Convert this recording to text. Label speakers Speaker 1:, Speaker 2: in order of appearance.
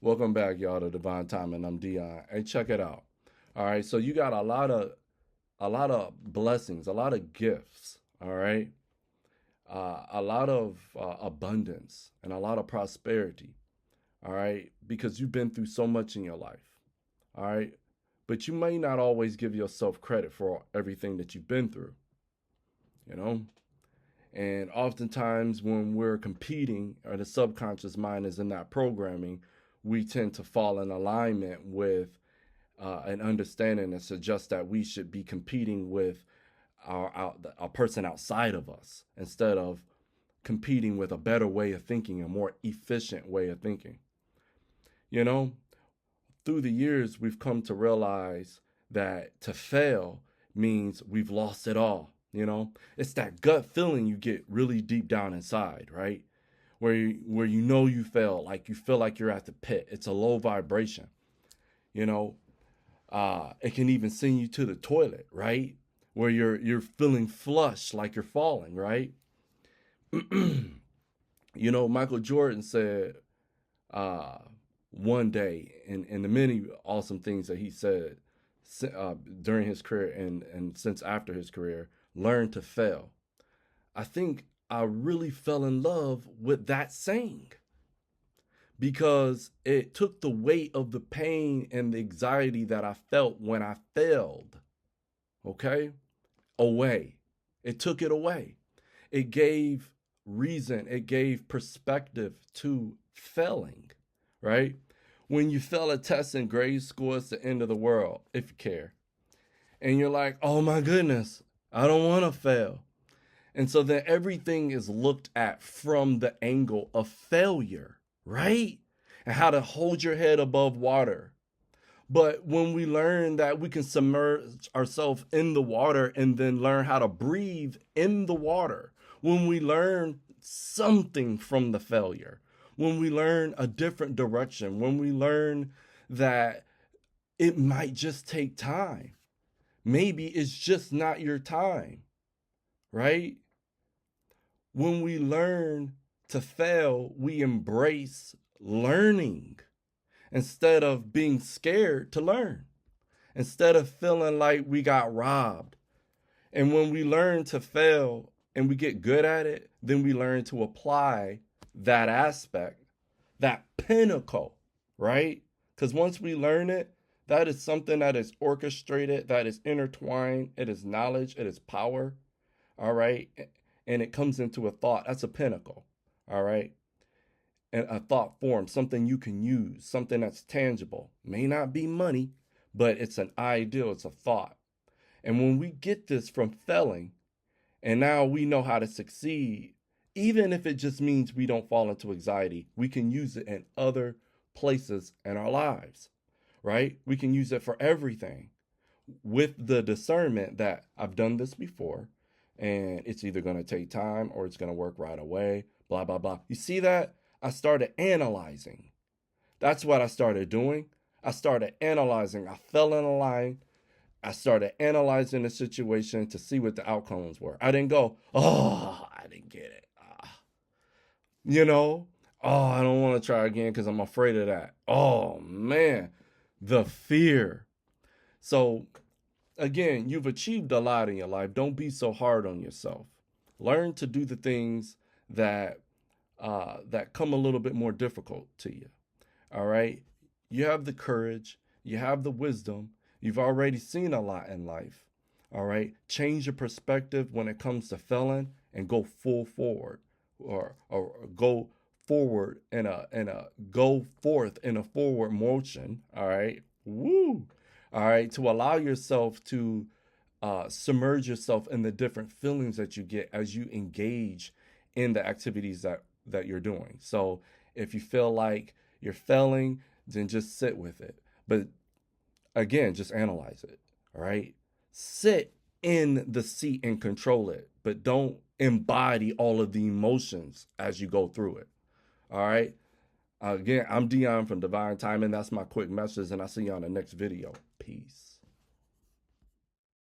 Speaker 1: Welcome back, y'all, to Divine Timing. I'm Dion. Hey, check it out. All right, so you got a lot of blessings, a lot of gifts. All right, a lot of abundance and a lot of prosperity. All right, because you've been through so much in your life. All right, but you may not always give yourself credit for everything that you've been through. You know, and oftentimes when we're competing or the subconscious mind is in that programming, we tend to fall in alignment with an understanding that suggests that we should be competing with a person outside of us instead of competing with a better way of thinking, a more efficient way of thinking. You know, through the years, we've come to realize that to fail means we've lost it all. It's that gut feeling you get really deep down inside, right? Where you know you fail, like you feel like you're at the pit. It's a low vibration. You know, it can even send you to the toilet, right? Where you're feeling flush, like you're falling, right? Michael Jordan said one day, in the many awesome things that he said during his career and since after his career, learn to fail. I think I really fell in love with that saying because it took the weight of the pain and the anxiety that I felt when I failed, okay, away. It took it away. It gave reason, it gave perspective to failing, right? When you fail a test in grade school, it's the end of the world, if you care. And you're like, oh my goodness, I don't want to fail. And so then everything is looked at from the angle of failure, right? And how to hold your head above water. But when we learn that we can submerge ourselves in the water and then learn how to breathe in the water, when we learn something from the failure, when we learn a different direction, when we learn that it might just take time, maybe it's just not your time, right? When we learn to fail, we embrace learning instead of being scared to learn, instead of feeling like we got robbed. And when we learn to fail and we get good at it, then we learn to apply that aspect, that pinnacle, right? Because once we learn it, that is something that is orchestrated, that is intertwined, it is knowledge, it is power, all right? And it comes into a thought. That's a pinnacle, all right? And a thought form, something you can use, something that's tangible. May not be money, but it's an ideal, it's a thought. And when we get this from failing, and now we know how to succeed, even if it just means we don't fall into anxiety, we can use it in other places in our lives, right? We can use it for everything with the discernment that I've done this before and it's either going to take time or it's going to work right away, blah, blah, blah. You see that? I started analyzing. That's what I started doing. I started analyzing. I fell in a line. I started analyzing the situation to see what the outcomes were. I didn't go, oh, I didn't get it. Oh, I don't want to try again because I'm afraid of that. Oh, man, the fear. So, again, you've achieved a lot in your life. Don't be so hard on yourself. Learn to do the things that come a little bit more difficult to you. All right? You have the courage. You have the wisdom. You've already seen a lot in life. All right? Change your perspective when it comes to failing and go full forward or go forward go forth in a forward motion. All right? Woo! All right, to allow yourself to submerge yourself in the different feelings that you get as you engage in the activities that you're doing. So if you feel like you're failing, then just sit with it. But again, just analyze it. All right, sit in the seat and control it, but don't embody all of the emotions as you go through it. All right. Again, I'm Dion from Divine Timing. That's my quick message, and I'll see you on the next video. Peace.